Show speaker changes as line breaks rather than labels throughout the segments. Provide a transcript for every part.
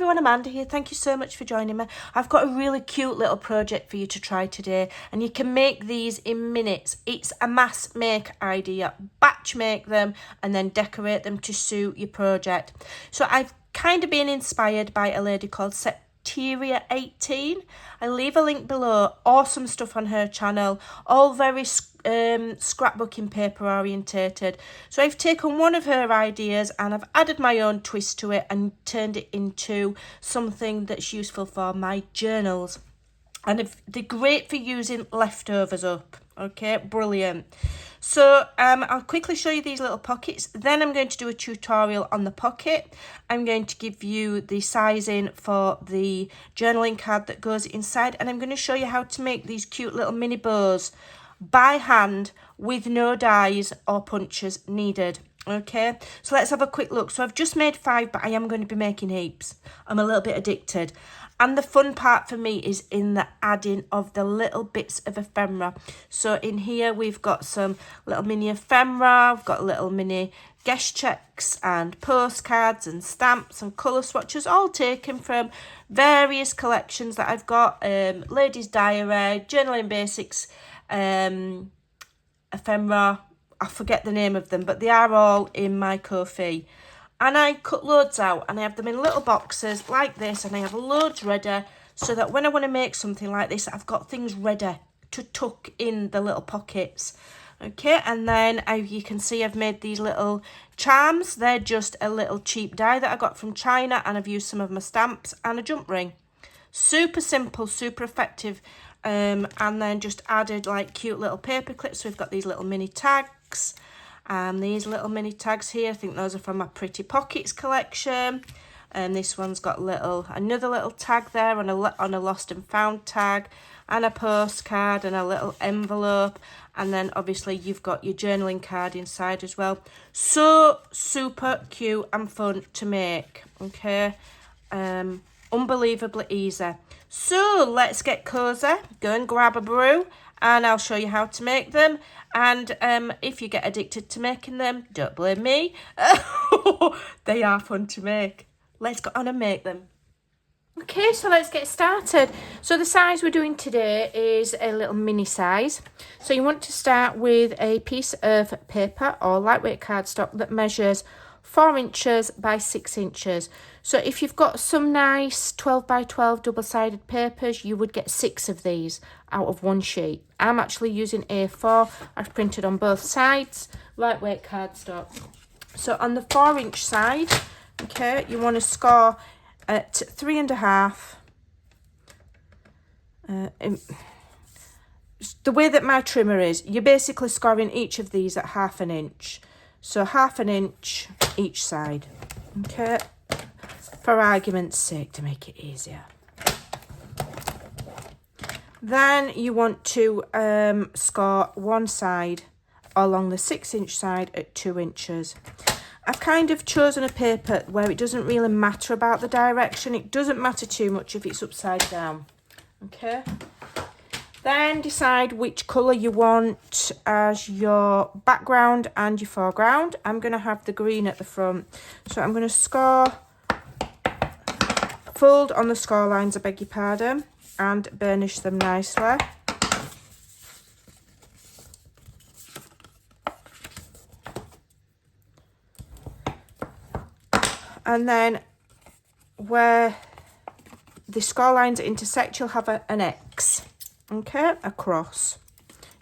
everyone, Amanda here. Thank you so much for joining me. I've got a really cute little project for you to try today, and you can make these in minutes. It's a mass make idea. Batch make them and then decorate them to suit your project. So I've kind of been inspired by a lady called Septeria 18. I'll leave a link below. Awesome stuff on her channel, all very scrapbooking paper orientated. So I've taken one of her ideas and I've added my own twist to it and turned it into something that's useful for my journals, and they're great for using leftovers up. Okay, brilliant. So I'll quickly show you these little pockets, then I'm going to do a tutorial on the pocket. I'm going to give you the sizing for the journaling card that goes inside, and I'm going to show you how to make these cute little mini bows by hand with no dies or punches needed. Okay, so let's have a quick look. So I've just made 5, but I am going to be making heaps. I'm a little bit addicted. And the fun part for me is in the adding of the little bits of ephemera. So in here we've got some little mini ephemera, we've got little mini guest checks and postcards and stamps and colour swatches, all taken from various collections that I've got. Ladies' Diary, Journaling Basics, ephemera, I forget the name of them, but they are all in my Ko-fi. And I cut loads out and I have them in little boxes like this, and I have loads ready so that when I want to make something like this, I've got things ready to tuck in the little pockets. Okay, and then you can see I've made these little charms. They're just a little cheap die that I got from China, and I've used some of my stamps and a jump ring. Super simple, super effective. And then just added like cute little paper clips. So we've got these little mini tags. These little mini tags here, I think those are from my Pretty Pockets collection. And this one's got another little tag there on a lost and found tag, and a postcard and a little envelope. And then obviously you've got your journaling card inside as well. So super cute and fun to make. Okay, unbelievably easy. So let's get cozy. Go and grab a brew and I'll show you how to make them. And if you get addicted to making them, don't blame me. They are fun to make. Let's go on and make them. Okay, so let's get started. So the size we're doing today is a little mini size. So you want to start with a piece of paper or lightweight cardstock that measures 4 inches by 6 inches. So if you've got some nice 12 by 12 double-sided papers, you would get 6 of these out of one sheet. I'm actually using A4. I've printed on both sides, lightweight cardstock. So on the 4-inch side, okay, you want to score at 3.5. The way that my trimmer is, you're basically scoring each of these at 1/2 inch. So 1/2 inch each side, okay, for argument's sake, to make it easier. Then you want to score one side along the 6-inch side at 2 inches. I've kind of chosen a paper where it doesn't really matter about the direction. It doesn't matter too much if it's upside down, okay. Then decide which colour you want as your background and your foreground. I'm going to have the green at the front. So I'm going to fold on the score lines, I beg your pardon, and burnish them nicely. And then where the score lines intersect, you'll have an X. Okay, across.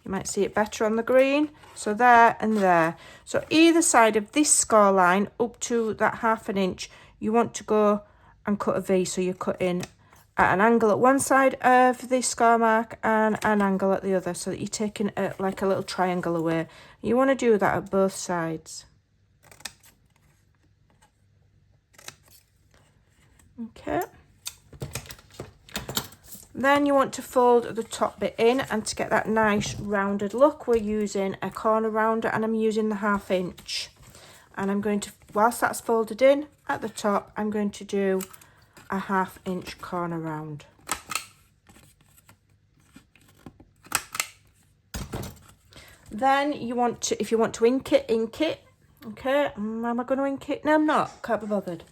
You might see it better on the green. So there and there. So either side of this score line up to that 1/2 inch, you want to go and cut a V. So you're cutting at an angle at one side of the score mark and an angle at the other, so that you're taking like a little triangle away. You want to do that at both sides. Okay. Then you want to fold the top bit in, and to get that nice rounded look, we're using a corner rounder, and I'm using the 1/2 inch. And I'm going to, whilst that's folded in at the top, I'm going to do a 1/2 inch corner round. Then you want to, if you want to ink it, ink it. Okay, am I going to ink it? No, I'm not. Can't be bothered.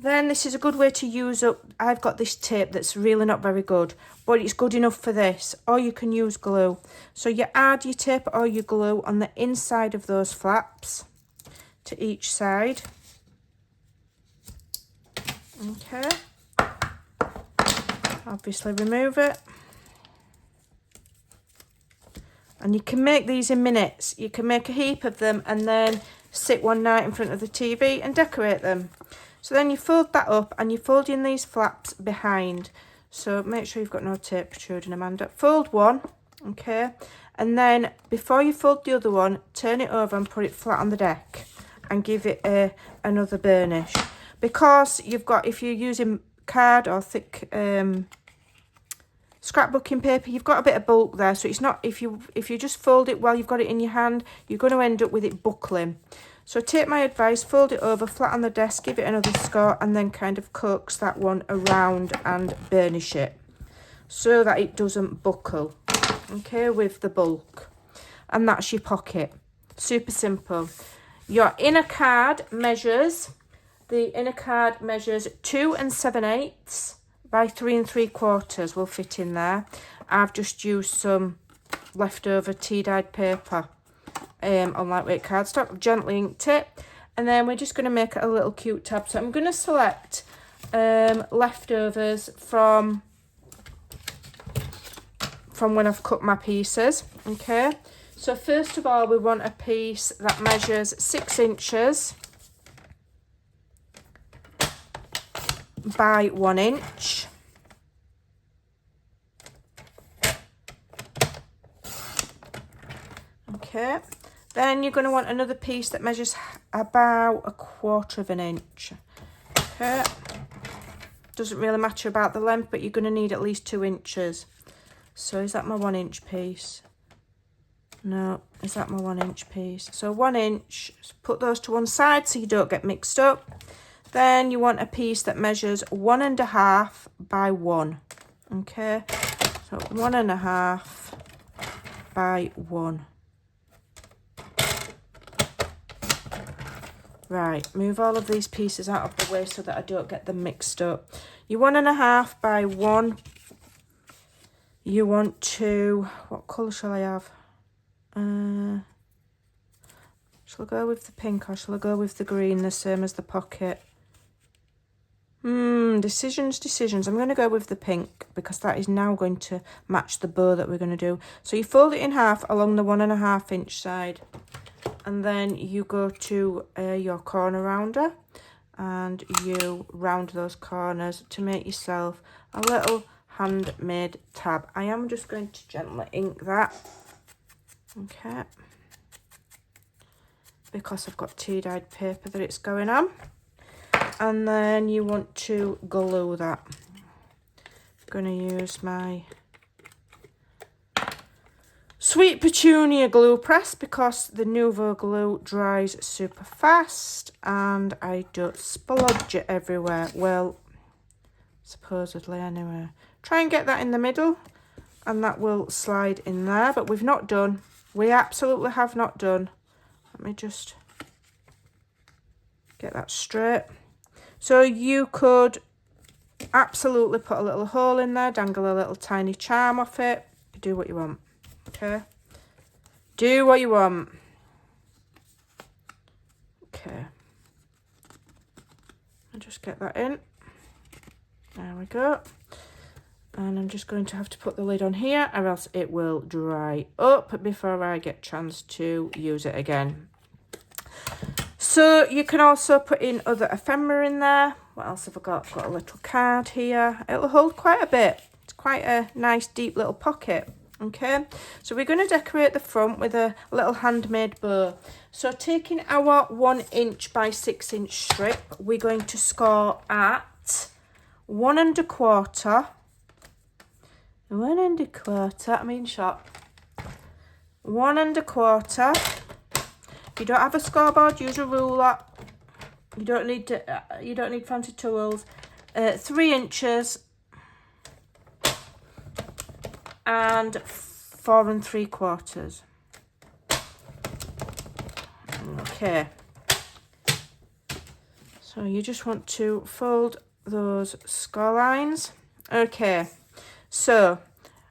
Then this is a good way to use up, I've got this tape that's really not very good, but it's good enough for this, or you can use glue. So you add your tape or your glue on the inside of those flaps to each side. Okay. Obviously remove it. And you can make these in minutes. You can make a heap of them and then sit one night in front of the TV and decorate them. So then you fold that up and you fold in these flaps behind. So make sure you've got no tape protruding, Amanda. Fold one, okay? And then before you fold the other one, turn it over and put it flat on the deck and give it another burnish. Because you've got, if you're using card or thick scrapbooking paper, you've got a bit of bulk there, so it's not, if you just fold it while you've got it in your hand, you're going to end up with it buckling. So take my advice, fold it over flat on the desk, give it another score, and then kind of coax that one around and burnish it so that it doesn't buckle, okay, with the bulk. And that's your pocket. Super simple. Your inner card measures, the inner card measures 2 7/8 by 3 3/4 will fit in there. I've just used some leftover tea-dyed paper on lightweight cardstock, gently inked it, and then we're just going to make a little cute tab. So I'm going to select leftovers from when I've cut my pieces, okay? So first of all, we want a piece that measures 6 inches by 1 inch. Okay, then you're going to want another piece that measures about 1/4 inch. Okay, doesn't really matter about the length, but you're going to need at least 2 inches. So is that my 1 inch piece? No, is that my 1 inch piece? So 1 inch, put those to one side so you don't get mixed up. Then you want a piece that measures 1 1/2 by 1. Okay, so 1 1/2 by 1. Right, move all of these pieces out of the way so that I don't get them mixed up. You 1 1/2 by 1. You want to, what colour shall I have? Shall I go with the pink or shall I go with the green, the same as the pocket? Decisions. I'm going to go with the pink because that is now going to match the bow that we're going to do. So you fold it in half along the 1 1/2 inch side. And then you go to your corner rounder and you round those corners to make yourself a little handmade tab. I am just going to gently ink that, okay, because I've got tea-dyed paper that it's going on. And then you want to glue that. I'm going to use my Sweet Petunia glue press because the Nouveau glue dries super fast and I don't splodge it everywhere. Well, supposedly anyway. Try and get that in the middle and that will slide in there, but we've not done. We absolutely have not done. Let me just get that straight. So you could absolutely put a little hole in there, dangle a little tiny charm off it, do what you want. Okay, do what you want. Okay, I'll just get that in. There we go. And I'm just going to have to put the lid on here or else it will dry up before I get a chance to use it again. So you can also put in other ephemera in there. What else have I got? I've got a little card here. It'll hold quite a bit. It's quite a nice deep little pocket. Okay, so we're going to decorate the front with a little handmade bow. So taking our 1 inch by 6 inch strip, we're going to score at 1 1/4. 1 1/4, I mean shot. 1 1/4. If you don't have a scoreboard, use a ruler. You don't need fancy tools. 3 inches. And 4 3/4. Okay. So So you just want to fold those score lines. Okay, so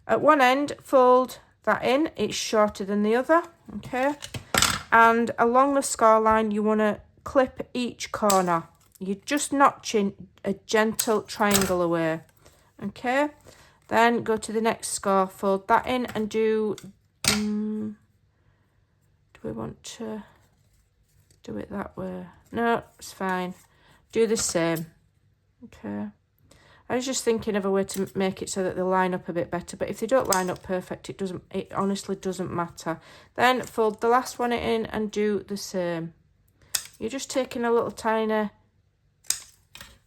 at one end, fold that in. It's shorter than the other, okay? And along the score line, you want to clip each corner. You're just notching a gentle triangle away, okay? Then go to the next score, fold that in and do we want to do it that way? No, it's fine. Do the same, okay? I was just thinking of a way to make it so that they line up a bit better, but if they don't line up perfect, it honestly doesn't matter. Then fold the last one in and do the same. You're just taking a little tiny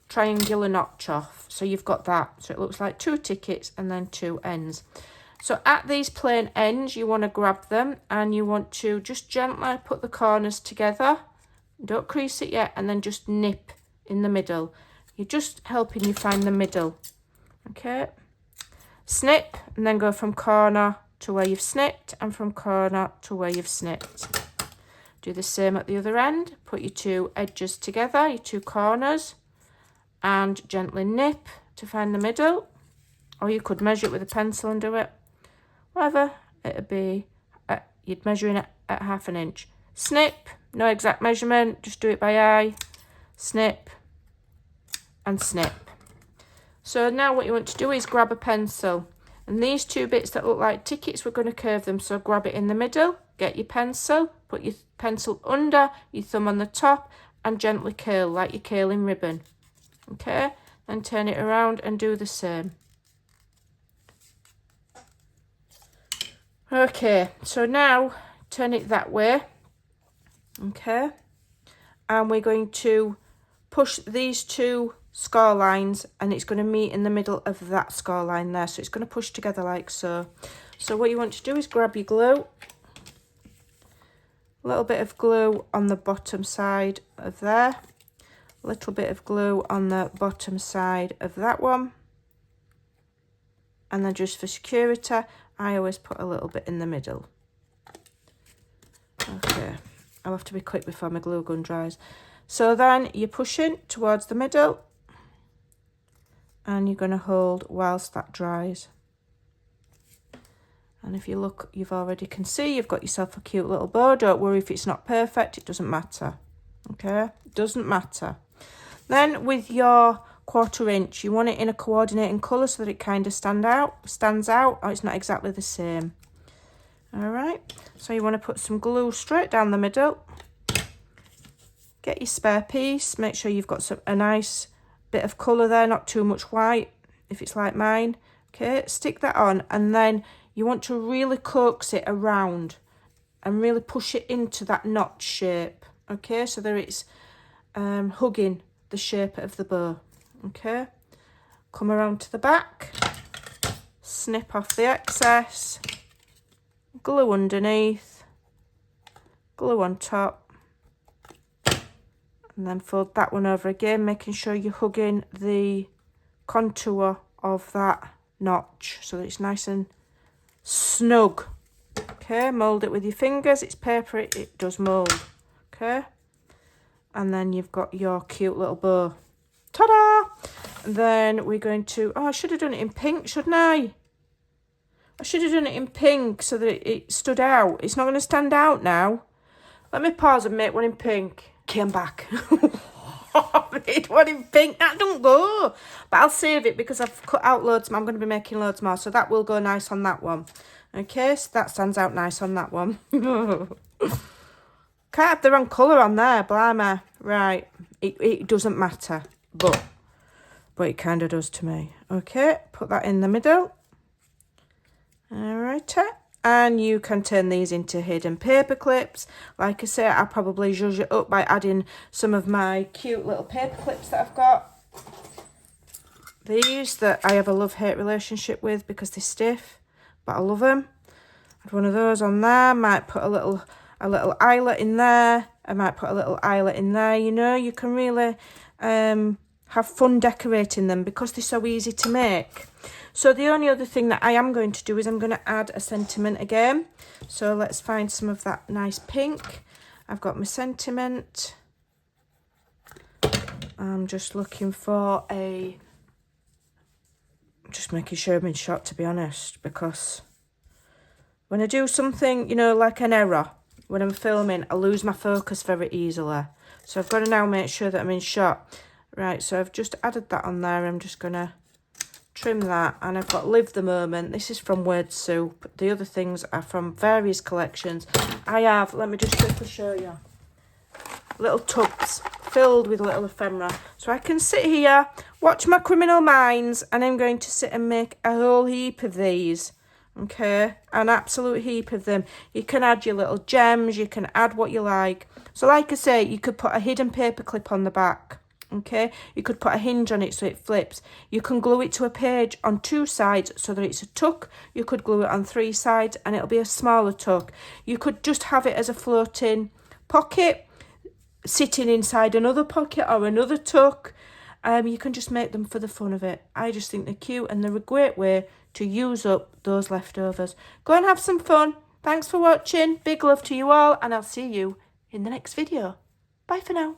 triangular notch off, so you've got that. So it looks like 2 tickets and then 2 ends. So at these plain ends, you want to grab them and you want to just gently put the corners together. Don't crease it yet, and then just nip in the middle. You're just helping you find the middle, okay? Snip, and then go from corner to where you've snipped and from corner to where you've snipped. Do the same at the other end. Put your 2 edges together, your 2 corners, and gently nip to find the middle. Or you could measure it with a pencil and do it. Whatever, it'd be, you'd measure it at 1/2 inch. Snip, no exact measurement, just do it by eye. Snip and snip. So now what you want to do is grab a pencil, and these 2 bits that look like tickets, we're going to curve them. So grab it in the middle, get your pencil, put your pencil under, your thumb on the top, and gently curl like you're curling ribbon, okay? Then turn it around and do the same. Okay, so now turn it that way, okay? And we're going to push these 2 score lines, and it's going to meet in the middle of that score line there. So it's going to push together like so. So what you want to do is grab your glue, a little bit of glue on the bottom side of there, a little bit of glue on the bottom side of that one, and then just for security, I always put a little bit in the middle. Okay, I'll have to be quick before my glue gun dries. So then you're pushing towards the middle, and you're going to hold whilst that dries. And if you look, you've already can see you've got yourself a cute little bow. Don't worry if it's not perfect, it doesn't matter. Okay, doesn't matter. Then with your 1/4 inch, you want it in a coordinating colour so that it kind of stands out. Oh, it's not exactly the same. All right, so you want to put some glue straight down the middle. Get your spare piece, make sure you've got a nice bit of colour there, not too much white, if it's like mine. Okay, stick that on, and then you want to really coax it around and really push it into that notch shape. Okay, so that it's hugging the shape of the bow. Okay, come around to the back, snip off the excess, glue underneath, glue on top, and then fold that one over again, making sure you're hugging the contour of that notch so that it's nice and snug. Okay, mould it with your fingers. It's paper, it does mould. Okay, and then you've got your cute little bow. Ta-da! And then we're going to, oh, I should have done it in pink, shouldn't I? I should have done it in pink so that it stood out. It's not going to stand out now. Let me pause and make one in pink. Okay, I'm back. I made one in pink. That don't go. But I'll save it because I've cut out loads more. I'm going to be making loads more. So that will go nice on that one. Okay, so that stands out nice on that one. Can't have the wrong colour on there, blimey. Right, it doesn't matter. But it kind of does to me. Okay, put that in the middle. Alright, and you can turn these into hidden paper clips. Like I say, I'll probably zhuzh it up by adding some of my cute little paper clips that I've got. These that I have a love-hate relationship with because they're stiff, but I love them. Add one of those on there. Might put a little eyelet in there. I might put a little eyelet in there. You know, you can really have fun decorating them because they're so easy to make. So the only other thing that I am going to do is I'm going to add a sentiment again. So let's find some of that nice pink. I've got my sentiment. I'm just looking for a... Just making sure I'm in shot, to be honest, because when I do something, you know, like an error, when I'm filming, I lose my focus very easily. So I've got to now make sure that I'm in shot. Right, so I've just added that on there. I'm just going to trim that. And I've got Live the Moment. This is from Word Soup. The other things are from various collections. I have, let me just quickly show you, little tubs filled with little ephemera. So I can sit here, watch my Criminal Minds, and I'm going to sit and make a whole heap of these. Okay, an absolute heap of them. You can add your little gems, you can add what you like. So like I say, you could put a hidden paper clip on the back. Okay, you could put a hinge on it so it flips. You can glue it to a page on 2 sides so that it's a tuck. You could glue it on 3 sides and it'll be a smaller tuck. You could just have it as a floating pocket, sitting inside another pocket or another tuck. You can just make them for the fun of it. I just think they're cute and they're a great way to use up those leftovers. Go and have some fun. Thanks for watching. Big love to you all, and I'll see you in the next video. Bye for now.